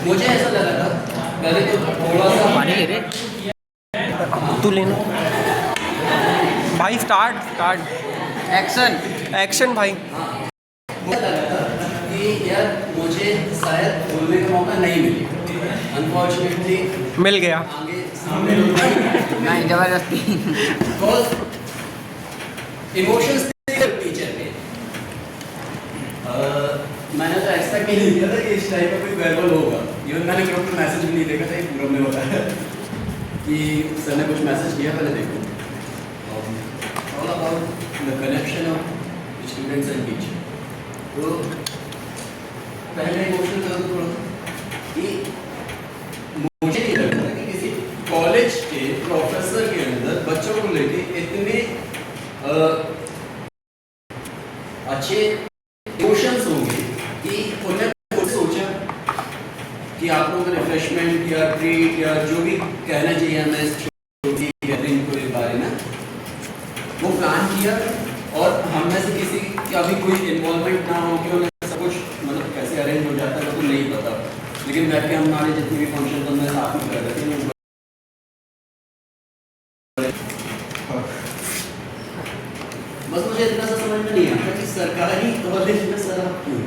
मुझे ऐसा लगा था पहले तो थोड़ा सा पानी ले रहे तू लेना भाई। स्टार्ट एक्शन भाई। मुझे लगा था कि यार मुझे शायद बोलने का मौका नहीं मिलेगा, अनफॉर्चुनेटली मिल गया। आगे सामने नहीं जबरदस्ती। बिकॉज इमोशंस टीचर के मैंने तो एक्सपेक्ट नहीं किया था कि इस टाइप का कोई वेयरबल होगा। इवन मैंने ग्रुप में मैसेज भी नहीं देखा था, पूरा में बताया कि सर ने कुछ मैसेज किया, पहले देखो all about the connection of students and teacher. तो पहले इमोशनल था थोड़ा कि मुझे नहीं लगता कि किसी कॉलेज के प्रोफेसर के अंदर बच्चों को लेके इतने अच्छे इमोशंस होंगे कि उन्होंने खुद सोचा कि आप लोगों का रिफ्रेशमेंट या ट्रीट या जो भी कहना चाहिए हमें छोटी गैदरिंग के बारे में वो प्लान किया, और हम में से किसी का भी कोई इन्वॉल्वमेंट ना हो कि उन्हें सब कुछ मतलब कैसे अरेंज हो जाता है वो तो नहीं पता, लेकिन बैठ के हमारे जितने भी फंक्शन हमने साथ में कर रहे थे। बस मुझे इतना सा समझ में नहीं आता कि सरकारी कॉलेज में शराब क्यों।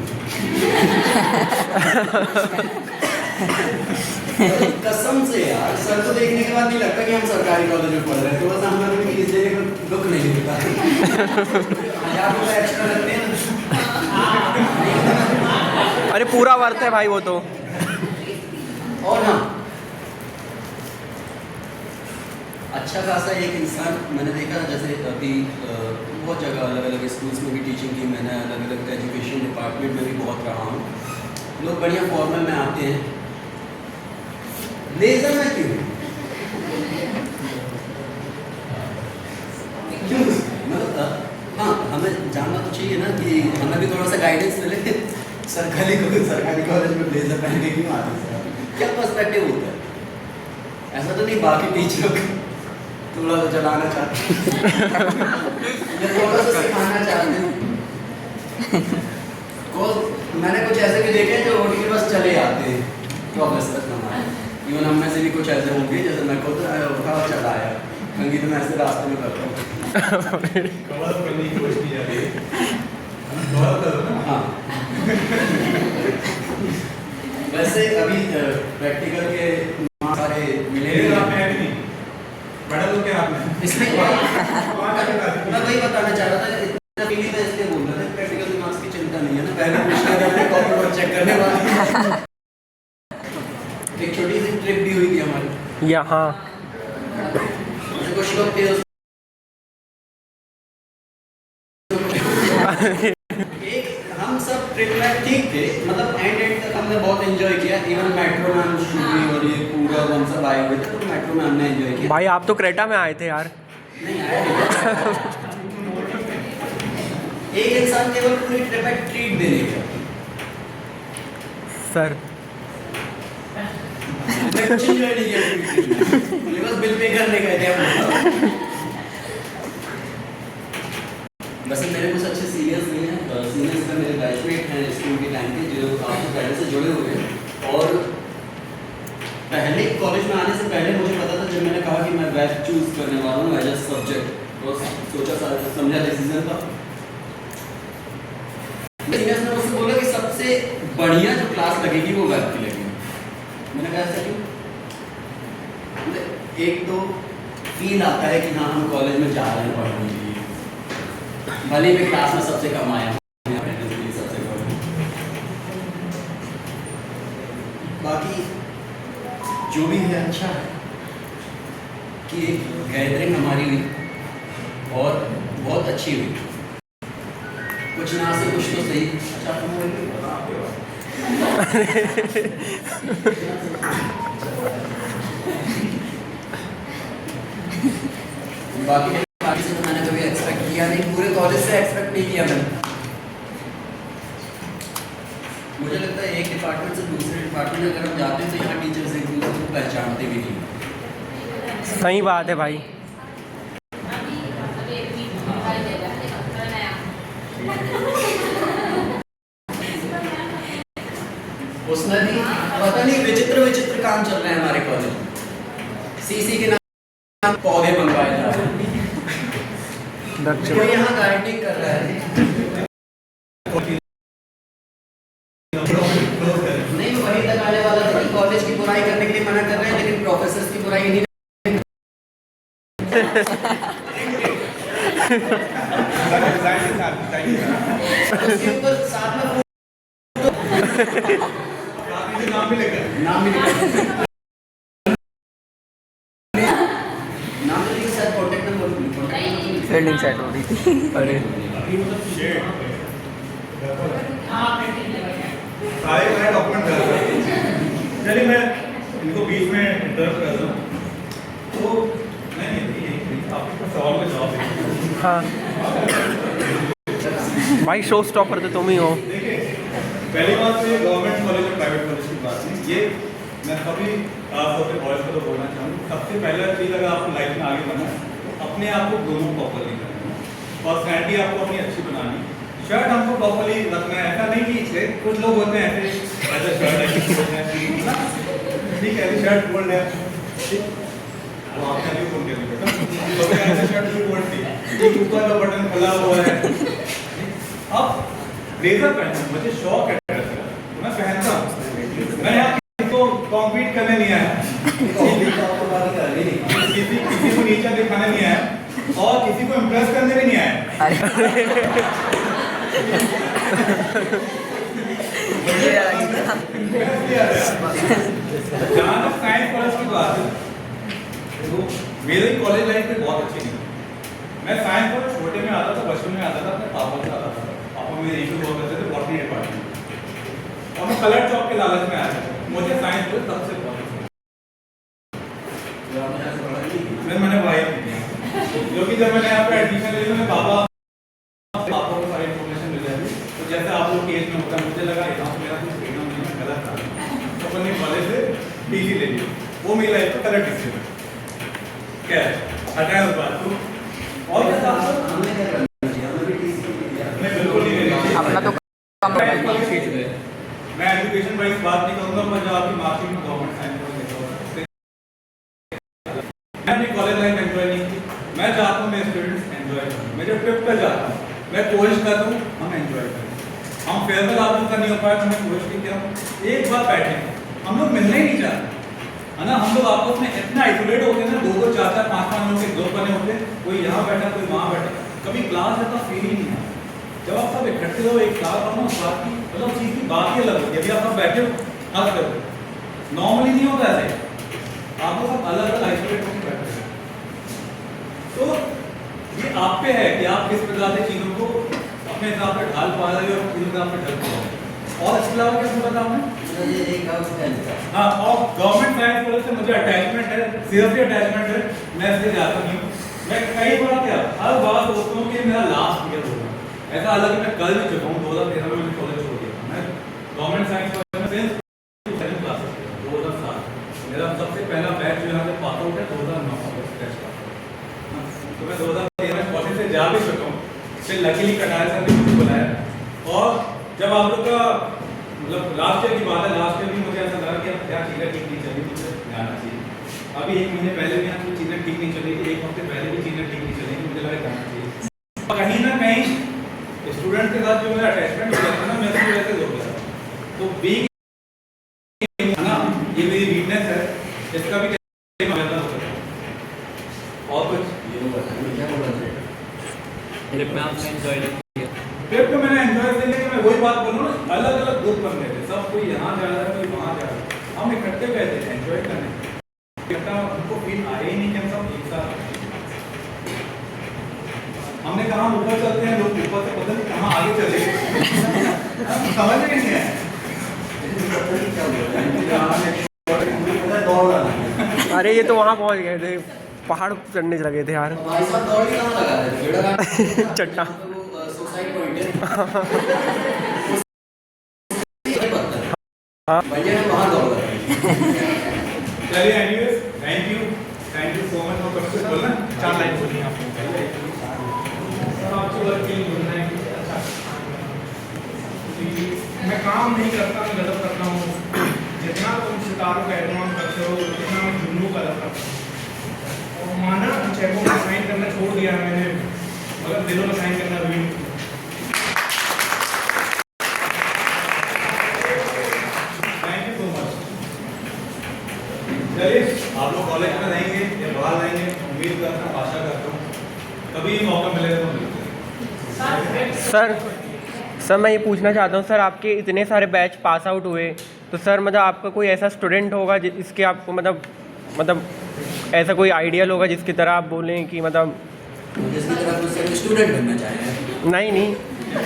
कसम से यार सर को देखने के बाद नहीं लगता कि हम सरकारी कॉलेज में पढ़ रहे हैं, तो बस हमारे भी फीस देने का दुख नहीं होता। 1000 रुपये एक्स्ट्रा लगते हैं। अरे पूरा वर्थ है भाई वो तो। और हाँ, अच्छा खासा एक इंसान मैंने देखा, जैसे अभी बहुत जगह अलग अलग स्कूल्स में भी टीचिंग की मैंने, अलग अलग एजुकेशन डिपार्टमेंट में भी बहुत रहा हूँ। लोग बढ़िया फॉर्मल में आते हैं, लेजर में क्यों मतलब हाँ हमें जानना तो चाहिए ना कि हमें भी थोड़ा सा गाइडेंस मिले। सरकारी कॉलेज में ब्लेजर पहन के क्यों आते हैं, क्या पर्सपेक्टिव होता है? ऐसा तो नहीं बाकी टीचरों को थोड़ा सा चलाना चाहते हैं या थोड़ा सा सिखाना चाहते हैं। मैंने कुछ ऐसे भी देखे जो रोड के बस चले आते हैं प्रोफेसर हमारे। इवन हम में से भी कुछ ऐसे होंगे, जैसे मैं खुद उठा और चला आया कंगी, तो मैं ऐसे रास्ते में करता हूँ। कवर करने की कोशिश की जा रही है। हाँ वैसे अभी प्रैक्टिकल के सारे मिले बड़ा लोग क्या आपने इसलिए मैं वही बताना चाह रहा था, इतना फीलिंग मैं इसलिए बोल रहा था प्रैक्टिकल मार्क्स की चिंता नहीं है ना, पहले पूछना था कॉपी पर चेक करने वाले। एक छोटी सी ट्रिप भी हुई थी हमारी यहाँ। कुछ लोग थे हम सब ट्रिप में ठीक थे, मतलब एंड तक हमने बहुत एंजॉय किया। इवन मेट्रो में हम शूटिंग और ये पूरा हम सब आए हुए थे, तो मेट्रो में हमने एंजॉय किया। भाई आप तो क्रेटा में आए थे यार। नहीं आए एक इंसान केवल पूरी ट्रिप में ट्रीट देने का सर कुछ एंजॉय नहीं किया, बस बिल पे करने गए थे हम। वैसे मेरे कुछ अच्छे सीनियर्स नहीं हैं, सीनियर्स में मेरे बैचमेट हैं स्कूल के टाइम के, जो काफ़ी पहले से जुड़े हुए हैं। और पहले कॉलेज में आने से पहले मुझे पता था, जब मैंने कहा कि मैं वेब चूज़ करने वाला हूँ एज अ सब्जेक्ट, तो सोचा समझा डिसीजन था। सीनियर्स ने मुझसे बोला कि सबसे बढ़िया जो क्लास लगेगी वो वेब की लगेगी। मैंने कहा ऐसा क्यों? एक तो फील आता है कि हाँ हम कॉलेज में जा रहे हैं पढ़ने के लिए, भले मैं क्लास में सबसे कम आया हूँ, सबसे कम। बाकी जो भी है अच्छा है कि एक गैदरिंग हमारी हुई और बहुत अच्छी हुई। कुछ ना से कुछ तो सही। अच्छा बाकी से तो मैंने कभी एक्सपेक्ट किया नहीं, पूरे कॉलेज से एक्सपेक्ट नहीं किया मैंने। मुझे लगता है एक डिपार्टमेंट से दूसरे डिपार्टमेंट में अगर हम जाते हैं तो यहाँ टीचर्स एक दूसरे को पहचानते भी नहीं। सही बात है भाई। उसमें भी पता नहीं विचित्र विचित्र काम चल रहे हैं हमारे कॉलेज। सीसी के नाम पौधे मंगवाए जा रहे हैं, कोई यहाँ गार्डनिंग कर रहा है। नहीं वही तक आने वाला था कि कॉलेज की बुराई करने के लिए मना कर रहे हैं, लेकिन प्रोफेसर्स की बुराई नहीं। उसके ऊपर साथ में नाम भी लिखा नाम लिखा sir, contact number fielding set हो रही थी। अरे सारे मैं डॉक्यूमेंट कर रहा हूँ। चलिए मैं इनको बीच में इंटरप्ट कर दूँ। तो नहीं आपके सवाल का जवाब दें। हाँ भाई, शो स्टॉपर तो तुम ही हो। देखिए पहली बात तो ये गवर्नमेंट कॉलेज और प्राइवेट कॉलेज की बात नहीं, ये मैं सभी खासतौर पर कॉलेज को तो बोलना चाहूँगा। सबसे पहला चीज़ अगर आपको लाइफ में आगे बढ़ना है तो अपने आप को दोनों प्रॉपरली करना है। पर्सनैलिटी आपको अपनी अच्छी बनानी, शर्ट हमको प्रॉपरली रखना है। ऐसा नहीं कि कुछ लोग होते हैं ऐसे शर्ट है ठीक है, शर्ट बोल्ड है, वो आपने भी फोन कर दिया तो ऐसे शर्ट भी बोल्ड थी, ऊपर का बटन खुला हुआ है। अब ब्लेजर पहनना मुझे शौक है, मैं पहनता हूँ। मैं यहाँ किसी को कॉम्पीट करने नहीं आया, किसी को नीचा दिखाने नहीं आया और किसी को इम्प्रेस करने भी नहीं आया। जहाँ तक साइंस कॉलेज की बात है तो मेरी कॉलेज लाइफ में बहुत अच्छी नहीं। मैं साइंस कॉलेज छोटे में आता था, बचपन में आता था, अपने पापा से आता था। पापा मेरे इशू हुआ करते थे बॉटनी डिपार्टमेंट और मैं कलर चौक के लालच में आया। मुझे साइंस कॉलेज तब से बहुत मैंने भाई क्योंकि जब मैंने यहाँ पे एडमिशन लिया मैंने पापा को सारी इन्फॉर्मेशन मिल जाती। तो जैसे आप लोग के एज में होता है, मुझे लगा यहाँ मेरा कुछ देखना नहीं गलत था, तो मैंने कॉलेज से टीसी ले ली। वो मेरी लाइफ का कलर टीसी क्या है, हटाया उस बात को। और क्या था हमने क्या करना चाहिए, हमने भी टीसी नहीं बिल्कुल नहीं लेनी अपना तो कम मैं एजुकेशन वाइज बात नहीं करूँगा, पर जब आपकी मार्कशीट में गवर्नमेंट साइन कर मैं अपनी कॉलेज लाइफ एंजॉय नहीं की। मैं चाहता हूँ मेरे स्टूडेंट्स एंजॉय करें, मैं जो ट्रिप पर जाता हूँ मैं कोशिश करता हूँ हम एंजॉय करें। हम फेयरवेल आप लोग का नहीं हो पाया तो मैं कोशिश नहीं किया एक बार बैठे, हम लोग मिलना ही नहीं चाहते है ना। हम लोग आपस में इतना आइसोलेट होते हैं ना, 2 4 4 5 5 लोग के ग्रुप बने होते हैं, कोई यहाँ बैठा कोई वहाँ बैठा, कभी क्लास जैसा फील ही नहीं आता। जब आप सब इकट्ठे हो एक साथ हो ना, उस बात की मतलब चीज़ की बात ही अलग होती है। अभी आप सब बैठे हो हंस करो, नॉर्मली नहीं होता ऐसे, आप लोग सब अलग अलग आइसोलेट होकर बैठे हैं। तो ये आप पे है कि आप किस प्रकार से चीज़ों को अपने हिसाब से ढाल पा रहे हो और किस हिसाब से ढल पा रहे हो। और इसके अलावा क्या पूछा था आपने? हाँ, और गवर्नमेंट साइंस कॉलेज से मुझे अटैचमेंट है, सीरियसली अटैचमेंट है। मैं इससे जाता नहीं हूँ। मैं कई बार क्या हर बार सोचता हूँ कि मेरा लास्ट ईयर होगा। ऐसा हालांकि मैं कल भी चुका हूँ, 2013 में मैंने कॉलेज छोड़ दिया। मैं गवर्नमेंट साइंस कॉलेज में 7 क्लासेस 2007 मेरा सबसे पहला बैच जो यहाँ से पास आउट है 2009 बैच का। तो मैं 2013 कॉलेज से जा भी चुका हूँ, फिर लकीली कटाया सर ने मुझे बुलाया। और जब आप लोग का मतलब लास्ट ईयर की बात है, लास्ट ईयर भी मुझे ऐसा लगा कि अब क्या चीज़ें ठीक नहीं चली, मुझे जाना चाहिए। अभी 1 महीने पहले भी यहाँ कुछ चीज़ें ठीक नहीं चली, 1 हफ्ते पहले भी चीज़ें ठीक नहीं चलेंगी, मुझे लगा जाना चाहिए। कहीं ना कहीं स्टूडेंट के साथ जो मेरा अटैचमेंट हो जाता है ना, मैं उसकी वजह से हो गया। तो बीइंग है ना, ये मेरी वीकनेस है, इसका भी क्या फायदा हो सकता है। और कुछ क्या बोलना चाहिए ट्रिप में आपने एंजॉय किया? ट्रिप में मैंने एंजॉय किया, लेकिन मैं वही बात बोलूँ ना, अलग अलग ग्रुप बन गए थे, सब कोई यहाँ जा रहा है कोई वहाँ जा रहा है, हम इकट्ठे गए थे एंजॉय करने। हमको फील आया ही नहीं कि हम सब एक साथ। हमने कहा हम ऊपर चलते हैं, लोग ऊपर से पता नहीं कहाँ आगे चले गए, समझ में नहीं आया। अरे ये तो वहाँ पहुँच गए थे, पहाड़ चढ़ने लगे थे यार। भाई साहब दौड़ कहाँ लगा रहे थे? चट्टा सुसाइड पॉइंट है। हाँ भैया ने वहाँ दौड़ रहे हैं। चलिए anyways, thank you so much for question. बोलना 4 लाइन बोलिए आपको। आपको वर्क बोलना है अच्छा काम नहीं करता मैं गलत करता हूँ, जितना तुम सितारों का एहतराम करते हो उतना मैं जुमलों का अदब करता हूँ। और माना चेकों में साइन करना छोड़ दिया है मैंने, मगर दिलों में साइन करना अभी नहीं। Thank you so much. चलिए आप लोग कॉलेज में रहेंगे या बाहर रहेंगे, उम्मीद करता हूँ, आशा करता हूँ कभी मौका मिलेगा तो मिलते हैं। सर मैं ये पूछना चाहता हूँ सर, आपके इतने सारे बैच पास आउट हुए तो सर मतलब आपका कोई ऐसा स्टूडेंट होगा जिसके आपको मतलब ऐसा कोई आइडियल होगा जिसकी तरह आप बोलें कि मतलब जिसकी तरह कुछ सर स्टूडेंट बनना चाहें। नहीं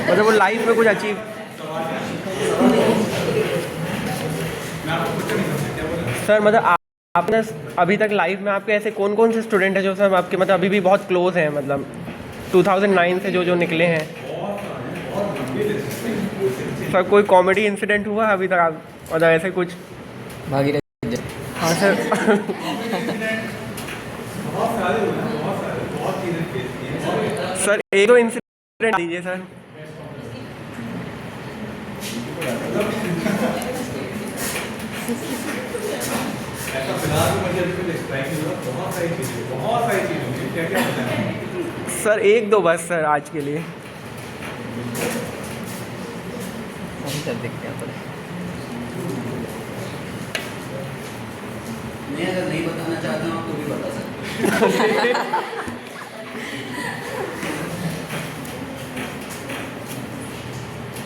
मतलब वो लाइफ में कुछ अचीव। मैं आपको कुछ नहीं समझा, क्या बोला? सर मतलब आपने अभी तक लाइफ में आपके ऐसे कौन कौन से स्टूडेंट हैं जो सर आपके मतलब अभी भी बहुत क्लोज हैं, मतलब 2009 से जो निकले हैं? सर कोई कॉमेडी इंसिडेंट हुआ अभी तक आप मतलब ऐसे कुछ? भागीरथी हाँ सर। बहुत सारे हुए हैं, बहुत चीज़ें फेस की हैं। सर एक दो इंसिडेंट दीजिए सर। ऐसा फिलहाल तो मुझे अभी कुछ स्ट्राइक नहीं हुआ, बहुत सारी चीज़ें होंगी, क्या क्या बताएं? सर एक दो बस सर आज के लिए। हम कर देखते हैं पर मैं अगर नहीं बताना चाहता हूँ तो भी बता सकते हैं।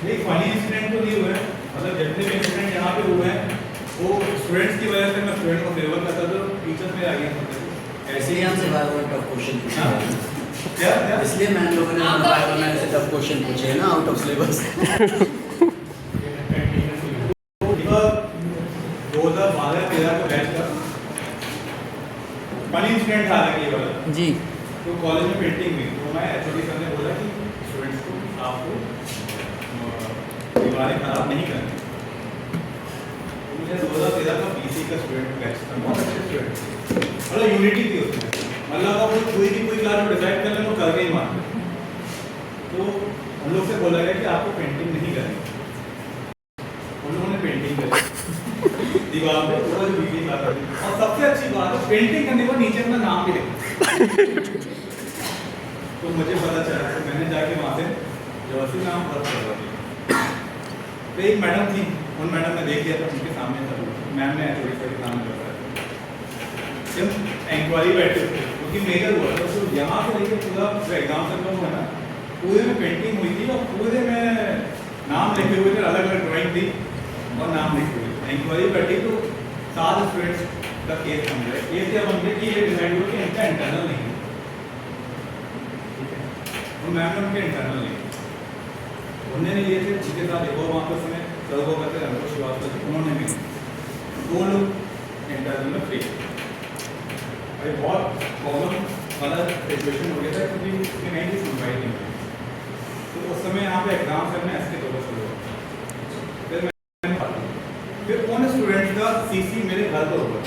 नहीं, फनी इंसिडेंट तो नहीं हुए हैं, मतलब जितने भी इंसिडेंट यहाँ पे हुए हैं वो स्टूडेंट्स की वजह से मैं स्टूडेंट को फेवर करता था, टीचर्स मेरे आगे होते थे। ऐसे ही हमसे बार बार टफ क्वेश्चन पूछा हाँ। क्या इसलिए मैम लोगों ने बार बार ऐसे टफ क्वेश्चन पूछे हैं ना आउट ऑफ सिलेबस। 2012-13 का बैच था, फनी इंसिडेंट था हालांकि ये वाला। जी तो कॉलेज में पेंटिंग हुई तो मैं एचओडी सर ने बोला कि स्टूडेंट्स को आपको दीवारें खराब नहीं करनी। तो मुझे 2013 का बीसी का स्टूडेंट बैच था, बहुत अच्छे स्टूडेंट, मतलब यूनिटी थी उसमें, मतलब अगर कोई क्लास में डिसाइड कर लें तो करके ही मानते। तो हम लोग से बोला गया कि आपको पेंटिंग नहीं करनी। उन लोगों ने पेंटिंग करी दीवार पे, पूरा जो बीसी का था। और सबसे अच्छी बात है पेंटिंग करने को नीचे अपना नाम भी लिखा। तो मुझे पता चला, तो मैंने जाके वहाँ से जवासी नाम फर्क करवा दिया। तो एक मैडम थी, उन मैडम ने देख लिया था, उनके सामने था, मैम ने एचओडी सर के सामने बताया। जब इंक्वायरी बैठे थे क्योंकि मेजर हुआ था, तो यहाँ से लेकर पूरा जो एग्जाम तक का हुआ ना, पूरे में पेंटिंग हुई थी और पूरे में नाम लिखे हुए थे, अलग अलग ड्राइंग थी और नाम लिखे हुए थे। इंक्वायरी बैठी तो 7 स्टूडेंट्स का केस बन गया। केस क्या बन गया कि ये डिसाइड हुआ कि इनका इंटरनल नहीं है, और मैम ने उनके इंटरनल नहीं उन्होंने लिए थे, उनके साथ एक और वहाँ पर उसमें सर को करते रंगो श्रीवास्तव, उन्होंने भी 2 लोग इंटरनल में फ्री। अरे बहुत प्रॉब्लम वाला सिचुएशन हो गया था क्योंकि उसकी नहीं थी, सुनवाई नहीं हुई। तो उस समय यहाँ पे एग्जाम सर में ऐसे दो शुरू हुआ। फिर उन स्टूडेंट्स का सीसी मेरे घर पर हुआ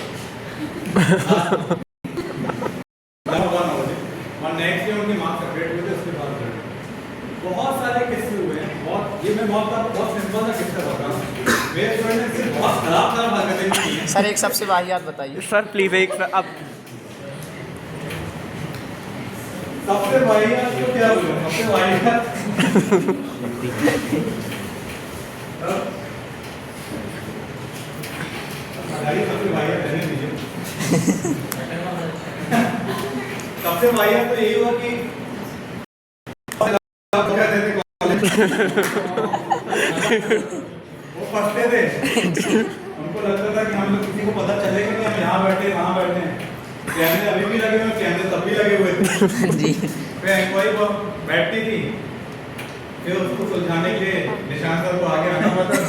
और नेक्स्ट डे उनके मार्क्स अपडेट हुए थे, उसके बाद कर बहुत सारे किस्से हुए हैं। बहुत ये मैं बहुत सिंपल सा किस्सा बता रहा हूँ। मेरे स्टूडेंट ने सिर्फ बहुत खराब हरकतें की हैं। सर एक सबसे वाहियात बताइए। सर प्लीज़ एक अब सबसे वाहियात तो क्या हुआ, सबसे वाहियात सबसे वाहियात रहने दीजिए। सबसे वाहियात तो यही हुआ कि वो फंसते थे, उनको लगता था कि हम लोग किसी को पता चलेगा कि हम यहाँ बैठे वहाँ बैठे हैं। कैमरे अभी भी लगे हुए, कैमरे तब भी लगे हुए थे। जी फिर इंक्वायरी को बैठती थी, फिर उसको सुलझाने के लिए निशान सर को आगे आना पड़ता था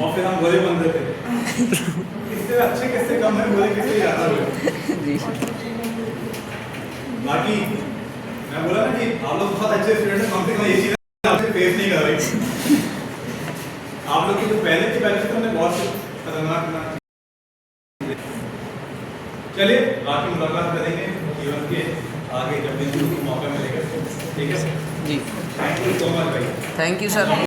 और फिर हम गोले बन रहे थे। इससे अच्छे किससे कम है, गोले किससे ज़्यादा हुए। जी बाकी मैं बोला ना कि आप लोग बहुत अच्छे स्टूडेंट हैं, कम से कम ये चीज़ आपसे फेस नहीं कर रही। आप लोग की जो पहले की बैच थी उन्हें बहुत खतरनाक। चलिए बाकी मुलाकात करेंगे जीवन के आगे जब भी मौका मिलेगा। ठीक है जी थैंक यू सो मच भाई। Thank you sir.